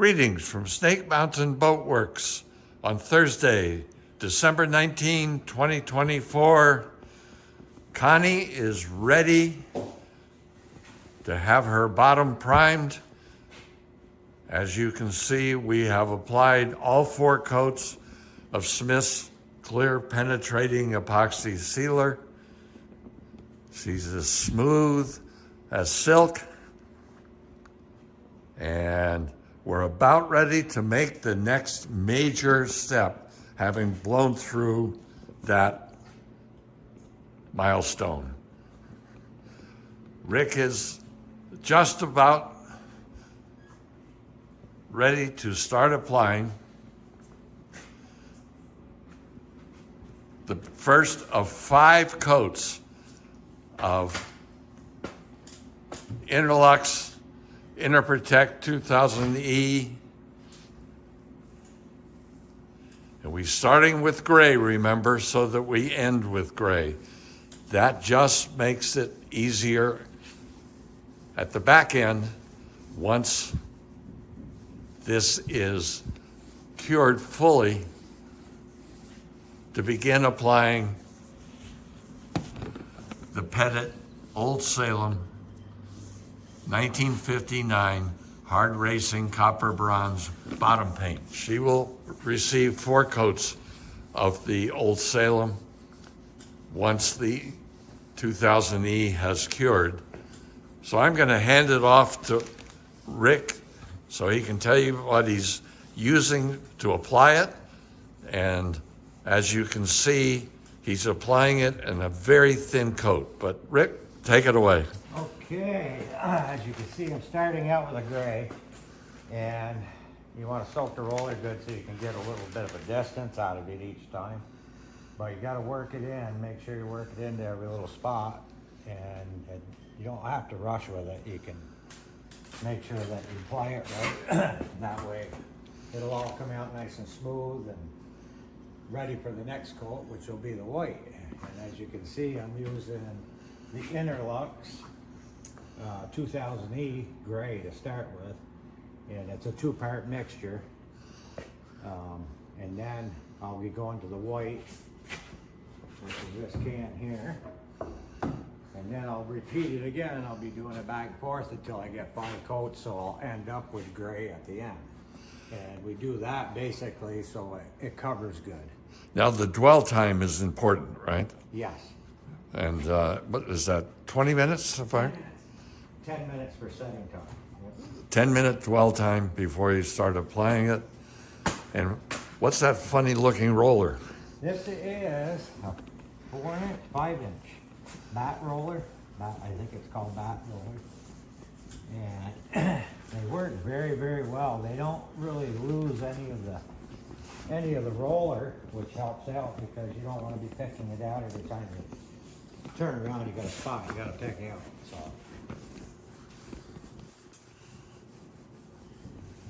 Greetings from Snake Mountain Boat Works on Thursday, December 19, 2024. Connie is ready to have her bottom primed. As you can see, we have applied all 4 coats of Smith's clear penetrating epoxy sealer. She's as smooth as silk. And we're about ready to make the next major step, having blown through that milestone. Rick is just about ready to start applying the first of 5 coats of Interlux Interprotect 2000E. And we're starting with gray, remember, so that we end with gray. That just makes it easier at the back end once this is cured fully to begin applying the Pettit Old Salem 1959 hard racing copper bronze bottom paint. She will receive 4 coats of the Old Salem once the 2000E has cured. So I'm going to hand it off to Rick so he can tell you what he's using to apply it. And as you can see, he's applying it in a very thin coat. But Rick, take it away. Okay, as you can see, I'm starting out with a gray, and you want to soak the roller good so you can get a little bit of a distance out of it each time. But you got to work it in, make sure you work it into every little spot, and you don't have to rush with it. You can make sure that you apply it right. That way it'll all come out nice and smooth and ready for the next coat, which will be the white. And as you can see, I'm using the Interlux 2000E gray to start with, and it's a 2-part mixture, and then I'll be going to the white, which is this can here, and then I'll repeat it again, and I'll be doing it back and forth until I get 5 coats, so I'll end up with gray at the end. And we do that basically so it covers good. Now the dwell time is important, right? Yes. And what is that, 20 minutes so far? 10 minutes for setting time. Yep. 10-minute dwell time before you start applying it. And what's that funny looking roller? This is a 4-inch, 5-inch bat roller. I think it's called bat roller. And they work very, very well. They don't really lose any of the roller, which helps out because you don't want to be picking it out every time you turn around. You got a spot you got to pick out. So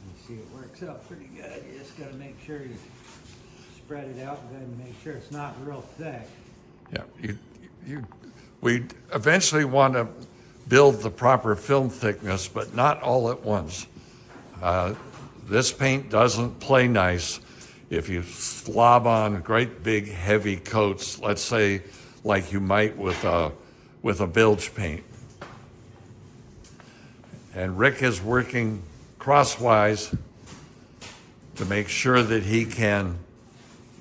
you see, it works out pretty good. You just got to make sure you spread it out good and make sure it's not real thick. Yeah, we eventually want to build the proper film thickness, but not all at once. This paint doesn't play nice if you slob on great big heavy coats, let's say like you might with a bilge paint. And Rick is working crosswise to make sure that he can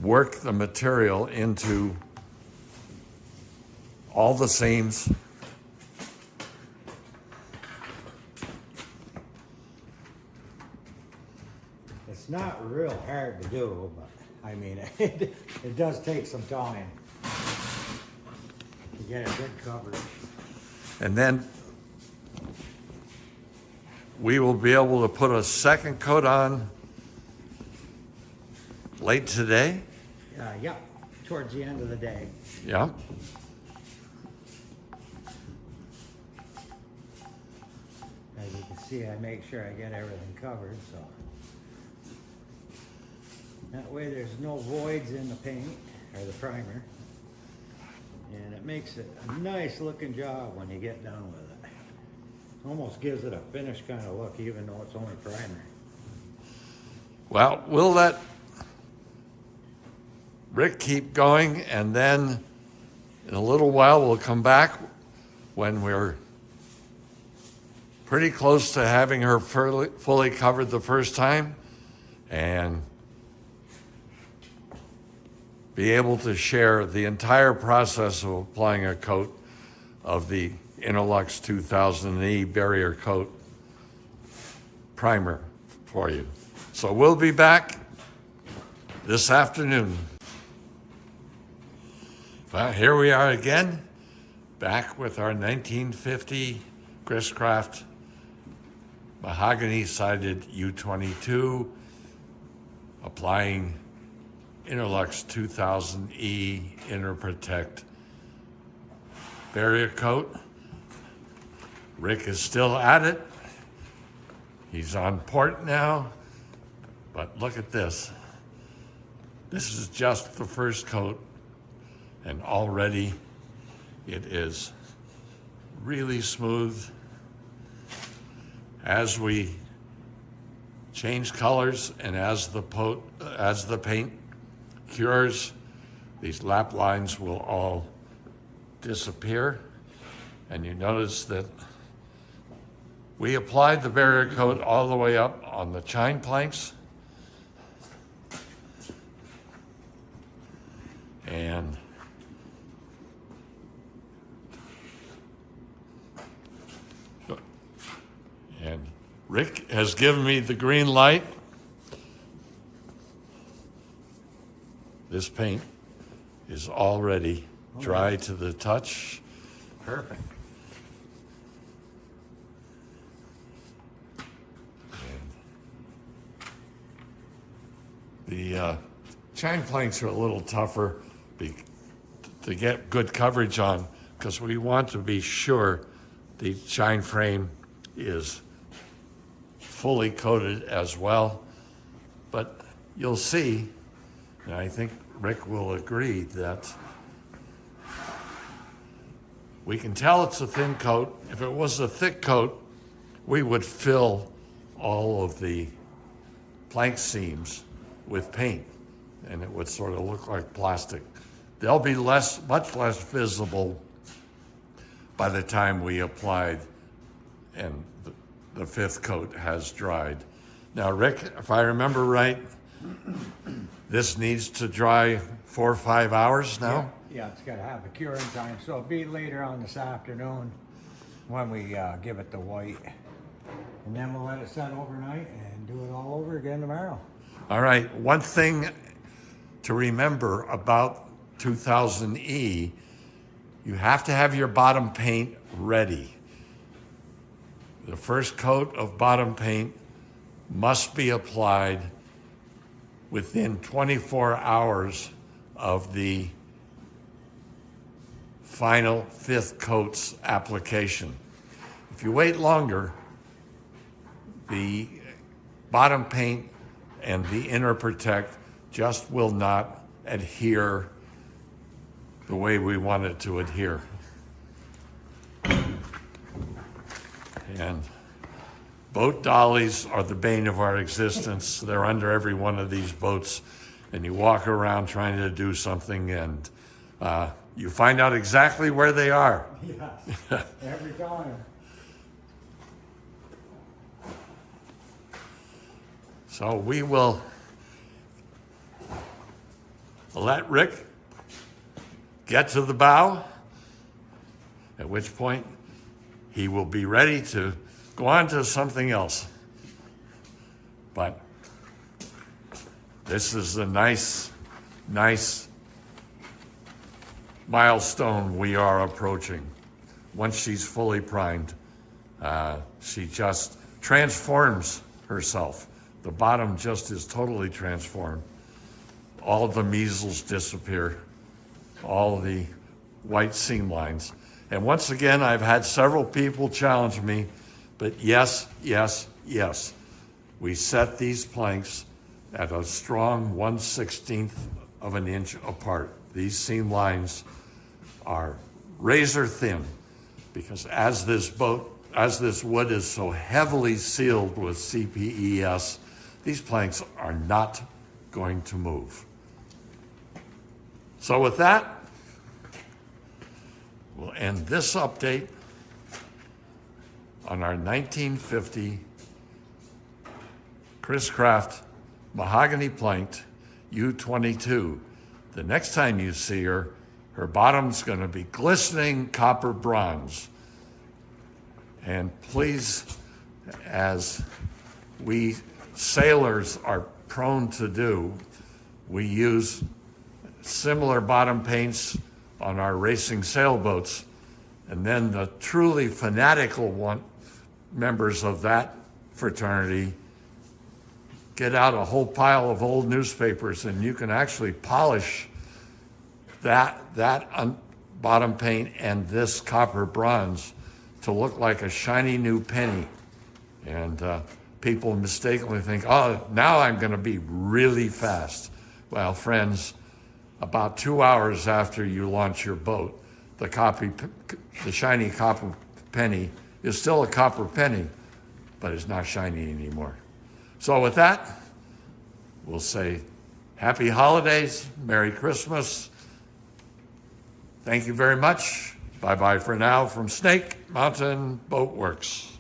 work the material into all the seams. It's not real hard to do, but I mean, it does take some time to get a good coverage. And then we will be able to put a second coat on late today. Yeah, towards the end of the day. Yeah. As you can see, I make sure I get everything covered, so that way there's no voids in the paint or the primer, and it makes it a nice looking job when you get done with it. Almost gives it a finished kind of look, even though it's only primer. Well, we'll let Rick keep going, and then in a little while we'll come back when we're pretty close to having her fully covered the first time and be able to share the entire process of applying a coat of the Interlux 2000E barrier coat primer for you. So we'll be back this afternoon. Well, here we are again, back with our 1950 Chris-Craft mahogany-sided U22, applying Interlux 2000E Interprotect barrier coat. Rick is still at it. He's on port now, but look at this. This is just the first coat, and already it is really smooth. As we change colors and as the paint cures, these lap lines will all disappear. And you notice that we applied the barrier coat all the way up on the chine planks. And Rick has given me the green light. This paint is already dry to the touch. Perfect. The chine planks are a little tougher to get good coverage on because we want to be sure the chine frame is fully coated as well. But you'll see, and I think Rick will agree, that we can tell it's a thin coat. If it was a thick coat, we would fill all of the plank seams with paint, and it would sort of look like plastic. They'll be much less visible by the time we applied and the fifth coat has dried. Now, Rick, if I remember right, this needs to dry 4 or 5 hours now? Yeah, it's got to have a curing time, so it'll be later on this afternoon when we give it the white. And then we'll let it set overnight and do it all over again tomorrow. All right, one thing to remember about 2000E, you have to have your bottom paint ready. The first coat of bottom paint must be applied within 24 hours of the final fifth coat's application. If you wait longer, the bottom paint and the Interprotect just will not adhere the way we want it to adhere. And boat dollies are the bane of our existence. They're under every one of these boats, and you walk around trying to do something, and you find out exactly where they are. Yes, every time. So we will let Rick get to the bow, at which point he will be ready to go on to something else. But this is a nice milestone we are approaching. Once she's fully primed, she just transforms herself. The bottom just is totally transformed. All the measles disappear, all the white seam lines. And once again, I've had several people challenge me, but yes, we set these planks at a strong 1/16 of an inch apart. These seam lines are razor thin because as this wood is so heavily sealed with CPES, these planks are not going to move. So with that, we'll end this update on our 1950 Chris Craft mahogany planked U22. The next time you see her, her bottom's going to be glistening copper bronze. And please, as we sailors are prone to do, we use similar bottom paints on our racing sailboats. And then the truly fanatical members of that fraternity get out a whole pile of old newspapers, and you can actually polish that bottom paint and this copper bronze to look like a shiny new penny. And people mistakenly think, oh, now I'm going to be really fast. Well, friends, about 2 hours after you launch your boat, the shiny copper penny is still a copper penny, but it's not shiny anymore. So with that, we'll say happy holidays, Merry Christmas. Thank you very much. Bye-bye for now from Snake Mountain Boat Works.